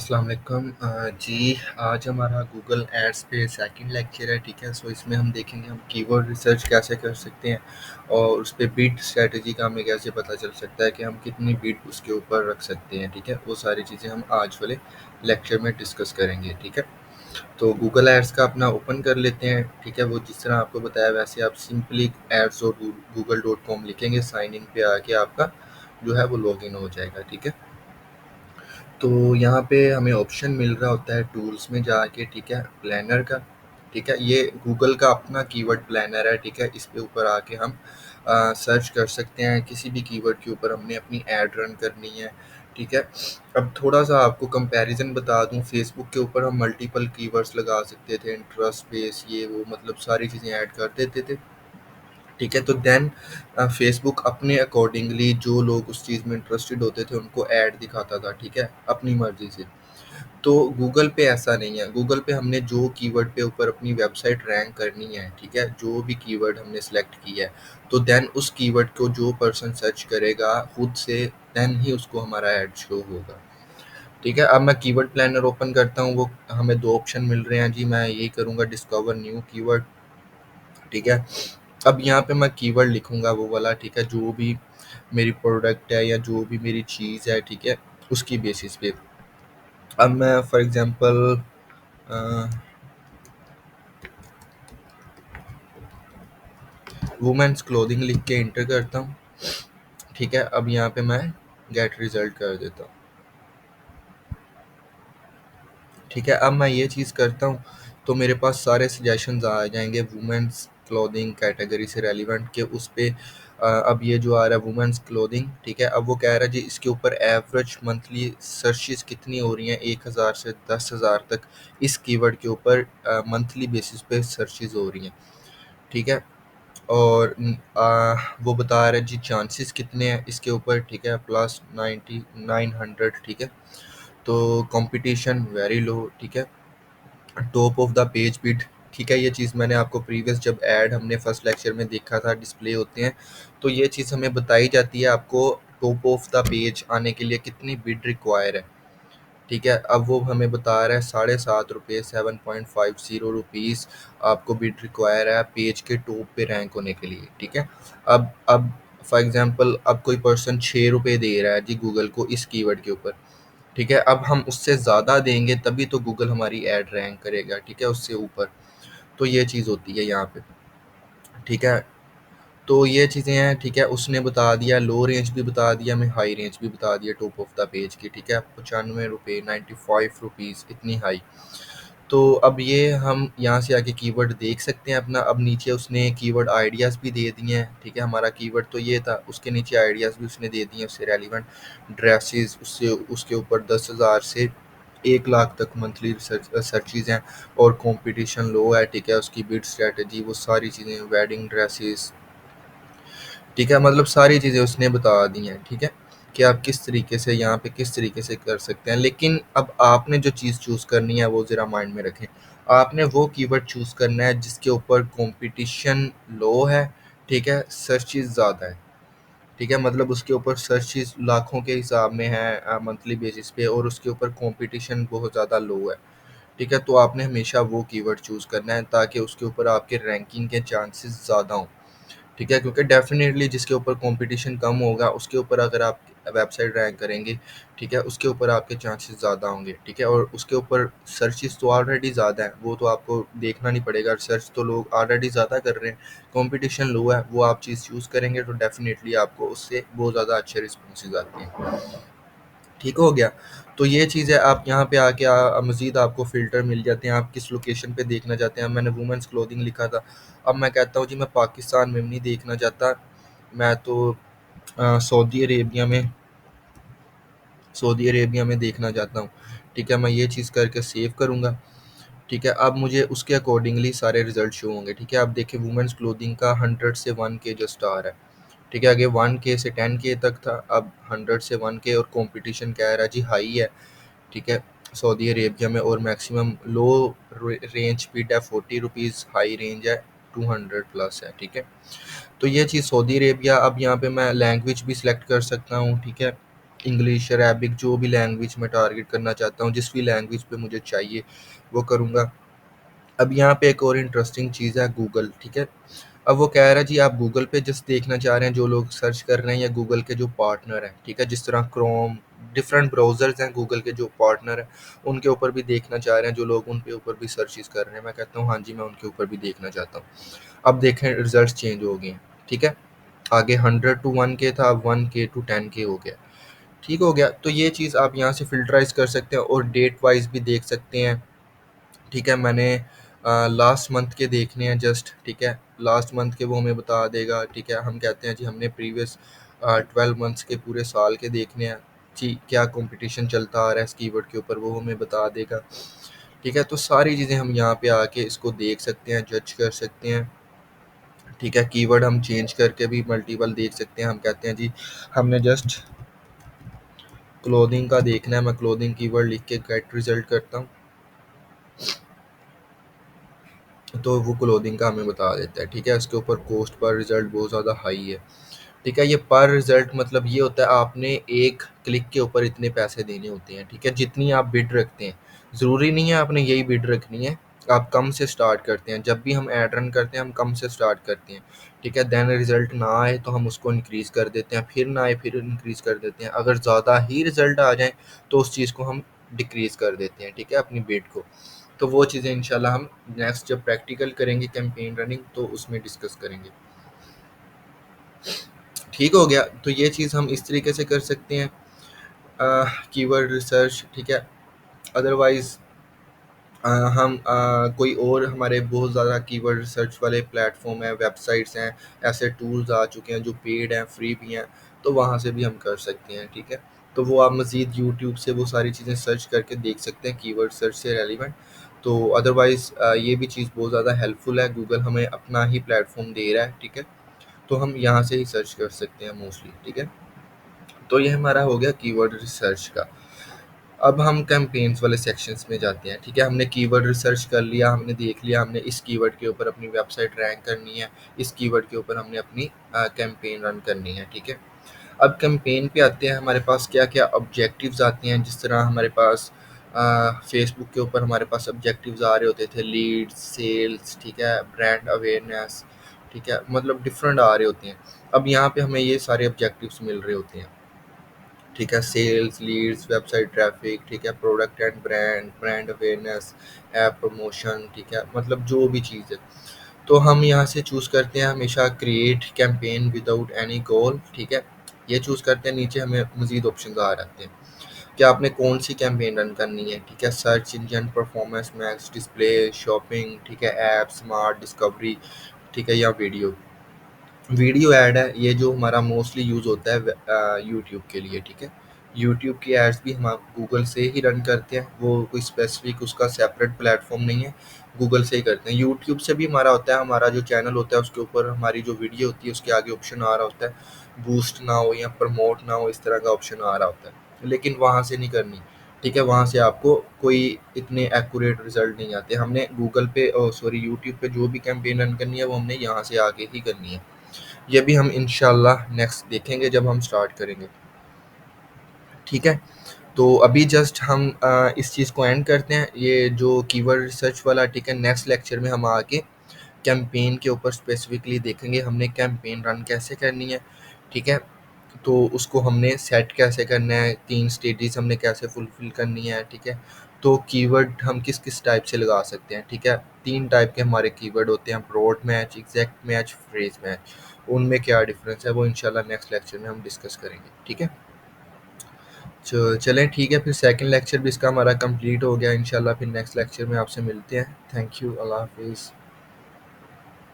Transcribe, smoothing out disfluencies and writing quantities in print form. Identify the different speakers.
Speaker 1: अस्सलाम वालेकुम जी। आज हमारा गूगल एड्स पे सेकंड लेक्चर है, ठीक है। सो इसमें हम देखेंगे हम कीवर्ड रिसर्च कैसे कर सकते हैं और उस पे बिट स्ट्रेटजी का हमें कैसे पता चल सकता है कि हम कितनी बिट उसके ऊपर रख सकते हैं, ठीक है। वो सारी चीज़ें हम आज वाले लेक्चर में डिस्कस करेंगे, ठीक है। तो गूगल एड्स का अपना ओपन कर लेते हैं, ठीक है। वो जिस तरह आपको बताया वैसे आप सिंपली एड्स और google.com लिखेंगे, साइन इन पे आके आपका जो है वो लॉगिन हो जाएगा, ठीक है। तो यहाँ पे हमें ऑप्शन मिल रहा होता है टूल्स में जाके, ठीक है, प्लानर का, ठीक है। ये गूगल का अपना कीवर्ड प्लानर है, ठीक है। इस पे ऊपर आके हम सर्च कर सकते हैं किसी भी कीवर्ड के ऊपर हमने अपनी ऐड रन करनी है, ठीक है। अब थोड़ा सा आपको कंपैरिजन बता दूं, फेसबुक के ऊपर हम मल्टीपल कीवर्ड्स लगा सकते थे, इंटरेस्ट बेस ये वो, मतलब सारी चीज़ें ऐड कर देते थे, ठीक है। तो देन फेसबुक अपने अकॉर्डिंगली जो लोग उस चीज़ में इंटरेस्टेड होते थे उनको ऐड दिखाता था, ठीक है, अपनी मर्जी से। तो गूगल पे ऐसा नहीं है। गूगल पे हमने जो कीवर्ड पे ऊपर अपनी वेबसाइट रैंक करनी है, ठीक है, जो भी कीवर्ड हमने सेलेक्ट किया है, तो देन उस कीवर्ड को जो पर्सन सर्च करेगा खुद से, देन ही उसको हमारा ऐड शो होगा, ठीक है। अब मैं कीवर्ड प्लानर ओपन करता हूँ, वो हमें दो ऑप्शन मिल रहे हैं जी। मैं यही करूँगा, डिस्कवर न्यू कीवर्ड, ठीक है। अब यहाँ पे मैं कीवर्ड लिखूँगा वो वाला, ठीक है, जो भी मेरी प्रोडक्ट है या जो भी मेरी चीज़ है, ठीक है, उसकी बेसिस पे। अब मैं फॉर एग्जांपल वुमेन्स क्लोथिंग लिख के इंटर करता हूँ, ठीक है। अब यहाँ पे मैं गेट रिजल्ट कर देता हूँ, ठीक है। अब मैं ये चीज़ करता हूँ तो मेरे पास सारे सजेशंस आ जाएंगे वुमेन्स क्लोथिंग कैटेगरी से रेलिवेंट के उस पे। अब ये जो आ रहा है वुमेन्स क्लोथिंग, ठीक है। अब वो कह रहा है जी इसके ऊपर एवरेज मंथली सर्चेस कितनी हो रही हैं, 1000 से 10,000 तक इस कीवर्ड के ऊपर मंथली बेसिस पे सर्चेस हो रही हैं, ठीक है। और वो बता रहे हैं जी चांसेस कितने हैं इसके ऊपर, ठीक है, प्लस 900, ठीक है। तो कंपटीशन वेरी लो, ठीक है। Top of the page bid, ठीक है। ये चीज़ मैंने आपको प्रीवियस जब ऐड हमने फर्स्ट लेक्चर में देखा था डिस्प्ले होते हैं, तो ये चीज़ हमें बताई जाती है आपको टॉप ऑफ द पेज आने के लिए कितनी बिड रिक्वायर है, ठीक है। अब वो हमें बता रहा है 7.5 रुपये, 7.50 रुपीज़ आपको बिड रिक्वायर है पेज के टॉप पे रैंक होने के लिए, ठीक है। अब फॉर एग्जांपल अब कोई पर्सन 6 रुपये दे रहा है जी गूगल को इस कीवर्ड के ऊपर, ठीक है। अब हम उससे ज़्यादा देंगे तभी तो गूगल हमारी ऐड रैंक करेगा, ठीक है, उससे ऊपर। तो ये चीज़ होती है यहाँ पे, ठीक है। तो ये चीज़ें हैं, ठीक है। उसने बता दिया लो रेंज भी बता दिया, हमें हाई रेंज भी बता दिया टॉप ऑफ द पेज की, ठीक है। 95 रुपये, 95 रुपीज़, इतनी हाई। तो अब ये हम यहाँ से आके कीवर्ड देख सकते हैं अपना। अब नीचे उसने कीवर्ड आइडियाज़ भी दे दिए हैं, ठीक है। हमारा कीवर्ड तो ये था, उसके नीचे आइडियाज़ भी उसने दे दिए हैं उससे रेलिवेंट ड्रेसेस, उससे उसके ऊपर 10,000 से 1 लाख तक मंथली सर्चेज हैं और कंपटीशन लो है, ठीक है। उसकी बिड स्ट्रेटजी वो सारी चीज़ें, वेडिंग ड्रेसेस, ठीक है, मतलब सारी चीज़ें उसने बता दी हैं, ठीक है, कि आप किस तरीके से यहाँ पे किस तरीके से कर सकते हैं। लेकिन अब आपने जो चीज़ चूज़ करनी है वो ज़रा माइंड में रखें। आपने वो कीवर्ड चूज़ करना है जिसके ऊपर कंपटीशन लो है, ठीक है, सर्चेज़ ज़्यादा है, ठीक है। मतलब उसके ऊपर सर्चेज़ लाखों के हिसाब में है मंथली बेसिस पे और उसके ऊपर कंपटीशन बहुत ज़्यादा लो है, ठीक है। तो आपने हमेशा वो कीवर्ड चूज़ करना है ताकि उसके ऊपर आपके रैंकिंग के चांसेस ज़्यादा हों, ठीक है। क्योंकि डेफ़िनेटली जिसके ऊपर कंपटीशन कम होगा उसके ऊपर अगर आप वेबसाइट रैंक करेंगे, ठीक है, उसके ऊपर आपके चांसेस ज़्यादा होंगे, ठीक है। और उसके ऊपर सर्चेस तो ऑलरेडी ज़्यादा है, वो तो आपको देखना नहीं पड़ेगा, सर्च तो लोग ऑलरेडी ज़्यादा कर रहे हैं, कंपटीशन लो है, वो आप चीज़ चूज़ करेंगे तो डेफ़िनेटली आपको उससे बहुत ज़्यादा अच्छे रिस्पॉन्सेज आते हैं, ठीक हो गया। तो ये चीज़ है, आप यहाँ पे आके मज़ीद आपको फ़िल्टर मिल जाते हैं, आप किस लोकेशन पे देखना चाहते हैं। मैंने वुमेन्स क्लोथिंग लिखा था, अब मैं कहता हूँ जी मैं पाकिस्तान में नहीं देखना चाहता, मैं तो सऊदी अरेबिया में देखना चाहता हूँ, ठीक है। मैं ये चीज़ करके सेव करूँगा, ठीक है। अब मुझे उसके अकॉर्डिंगली सारे रिजल्ट शो होंगे, ठीक है। आप देखें वुमेन्स क्लोथिंग का 100 से 1K जस्ट आ रहा है, ठीक है। आगे 1K से 10K तक था, अब 100 से 1K और कंपटीशन कह रहा है जी हाई है, ठीक है, सऊदी अरेबिया में। और मैक्सिमम लो रेंज बिड है 40 रुपीज़, हाई रेंज है 200 प्लस है, ठीक है। तो ये चीज़ सऊदी अरेबिया। अब यहाँ पे मैं लैंग्वेज भी सिलेक्ट कर सकता हूँ, ठीक है। इंग्लिश, अरेबिक, जो भी लैंग्वेज मैं टारगेट करना चाहता हूँ, जिस भी लैंग्वेज पे मुझे चाहिए वो करूँगा। अब यहाँ पे एक और इंटरेस्टिंग चीज़ है गूगल, ठीक है? अब वो कह रहा है जी आप गूगल पे जस्ट देखना चाह रहे हैं जो लोग सर्च कर रहे हैं या गूगल के जो पार्टनर हैं, ठीक है? जिस तरह क्रोम, डिफरेंट ब्राउज़र्स हैं गूगल के जो पार्टनर हैं, उनके ऊपर भी देखना चाह रहे हैं जो लोग, उनके ऊपर भी सर्चेज़ कर रहे हैं। मैं कहता हूँ हाँ जी, मैं उनके ऊपर भी देखना चाहता हूँ। अब देखें रिज़ल्ट्स चेंज हो गए हैं, ठीक है? आगे 100 टू 1K था, अब 1K टू 10K हो गया। ठीक हो गया? तो ये चीज़ आप यहाँ से फ़िल्टराइज़ कर सकते हैं और डेट वाइज़ भी देख सकते हैं, ठीक है? मैंने लास्ट मंथ के देखने हैं जस्ट, ठीक है? लास्ट मंथ के वो हमें बता देगा, ठीक है? हम कहते हैं जी हमने प्रीवियस 12 मंथ्स के पूरे साल के देखने हैं, जी क्या कंपटीशन चलता आ रहा है इस कीवर्ड के ऊपर, वो हमें बता देगा, ठीक है? तो सारी चीज़ें हम यहाँ पे आके इसको देख सकते हैं, जज कर सकते हैं, ठीक है? कीवर्ड हम चेंज करके भी मल्टीपल देख सकते हैं। हम कहते हैं जी हमने जस्ट क्लोथिंग का देखना है, मैं क्लोथिंग कीवर्ड लिख के गेट रिजल्ट करता हूँ, तो वो क्लोथिंग का हमें बता देता है, ठीक है? इसके ऊपर कॉस्ट पर रिजल्ट बहुत ज़्यादा हाई है, ठीक है? ये पर रिजल्ट मतलब ये होता है आपने एक क्लिक के ऊपर इतने पैसे देने होते हैं, ठीक है? जितनी आप बिड रखते हैं, ज़रूरी नहीं है आपने यही बिड रखनी है, आप कम से स्टार्ट करते हैं। जब भी हम ऐड रन करते हैं हम कम से स्टार्ट करते हैं, ठीक है? देन रिजल्ट ना आए तो हम उसको इंक्रीज़ कर देते हैं, फिर ना आए फिर इंक्रीज़ कर देते हैं। अगर ज़्यादा ही रिजल्ट आ जाए तो उस चीज़ को हम डिक्रीज़ कर देते हैं, ठीक है? अपनी बिड को। तो वो चीज़ें इंशाल्लाह हम नेक्स्ट जब प्रैक्टिकल करेंगे कैंपेन रनिंग तो उसमें डिस्कस करेंगे। ठीक हो गया? तो ये चीज़ हम इस तरीके से कर सकते हैं कीवर्ड रिसर्च, ठीक है? अदरवाइज़ हम कोई और हमारे बहुत ज़्यादा कीवर्ड रिसर्च वाले प्लेटफ़ॉर्म हैं, वेबसाइट्स हैं, ऐसे टूल्स आ चुके हैं जो पेड हैं, फ्री भी हैं, तो वहाँ से भी हम कर सकते हैं, ठीक है? तो वो आप मज़ीद यूट्यूब से वो सारी चीज़ें सर्च करके देख सकते हैं कीवर्ड सर्च से रेलेवेंट। तो अदरवाइज़ ये भी चीज़ बहुत ज़्यादा हेल्पफुल है, गूगल हमें अपना ही प्लेटफ़ॉर्म दे रहा है, ठीक है? तो हम यहाँ से ही सर्च कर सकते हैं मोस्टली, ठीक है? तो ये हमारा हो गया कीवर्ड रिसर्च का। अब हम कैंपेन्स वाले सेक्शंस में जाते हैं, ठीक है? हमने कीवर्ड रिसर्च कर लिया, हमने देख लिया हमने इस कीवर्ड के ऊपर अपनी वेबसाइट रैंक करनी है, इस कीवर्ड के ऊपर हमने अपनी कैंपेन रन करनी है, ठीक है? अब कैंपेन पे आते हैं, हमारे पास क्या-क्या ऑब्जेक्टिव्स आते हैं, जिस तरह हमारे पास फेसबुक के ऊपर हमारे पास ऑब्जेक्टिव्स आ रहे होते थे, लीड्स, सेल्स, ठीक है? ब्रांड अवेयरनेस, ठीक है? मतलब डिफरेंट आ रहे होते हैं। अब यहाँ पे हमें ये सारे ऑब्जेक्टिव्स मिल रहे होते हैं, ठीक है? सेल्स, लीड्स, वेबसाइट ट्रैफिक, ठीक है? Product and brand, brand awareness, app promotion, ठीक है? मतलब जो भी चीज़ है। तो हम यहाँ से चूज़ करते हैं हमेशा क्रिएट कैंपेन विदाउट एनी गोल, ठीक है? ये चूज़ करते हैं, नीचे हमें मज़ीद ऑप्शंस आ जाते हैं कि आपने कौन सी कैंपेन रन करनी है, ठीक है? Search engine, performance max, display, shopping, ठीक है? ऐप, स्मार्ट, डिस्कवरी, ठीक है? या वीडियो। वीडियो ऐड है, ये जो हमारा मोस्टली यूज़ होता है यूट्यूब के लिए, ठीक है? यूट्यूब की एड्स भी हम गूगल से ही रन करते हैं, वो कोई स्पेसिफिक उसका सेपरेट प्लेटफॉर्म नहीं है, गूगल से ही करते हैं। यूट्यूब से भी हमारा होता है, हमारा जो चैनल होता है उसके ऊपर हमारी जो वीडियो होती है उसके आगे ऑप्शन आ रहा होता है, बूस्ट ना हो या प्रमोट ना हो, इस तरह का ऑप्शन आ रहा होता है, लेकिन वहाँ से नहीं करनी, ठीक है? वहाँ से आपको कोई इतने एक्यूरेट रिजल्ट नहीं आते। हमने गूगल पे सॉरी यूट्यूब पे जो भी कैंपेन रन करनी है वो हमने यहाँ से आके ही करनी है। ये भी हम इंशाल्लाह नेक्स्ट देखेंगे जब हम स्टार्ट करेंगे, ठीक है? तो अभी जस्ट हम इस चीज़ को एंड करते हैं, ये जो कीवर्ड रिसर्च वाला, ठीक है? नेक्स्ट लेक्चर में हम आके कैंपेन के ऊपर स्पेसिफिकली देखेंगे, हमने कैंपेन रन कैसे करनी है, ठीक है? तो उसको हमने सेट कैसे करना है, 3 स्टेजेस हमने कैसे फुलफिल करनी है, ठीक है? तो कीवर्ड हम किस-किस टाइप से लगा सकते हैं, ठीक है? 3 टाइप के हमारे कीवर्ड होते हैं, broad match, exact match, phrase match. उनमें क्या डिफरेंस है वो इंशाल्लाह नेक्स्ट लेक्चर में हम डिस्कस करेंगे, ठीक है? चलें ठीक है, फिर सेकंड लेक्चर भी इसका हमारा कंप्लीट हो गया, इंशाल्लाह फिर नेक्स्ट लेक्चर में आपसे मिलते हैं। थैंक यू, अल्लाह हाफ़िज़।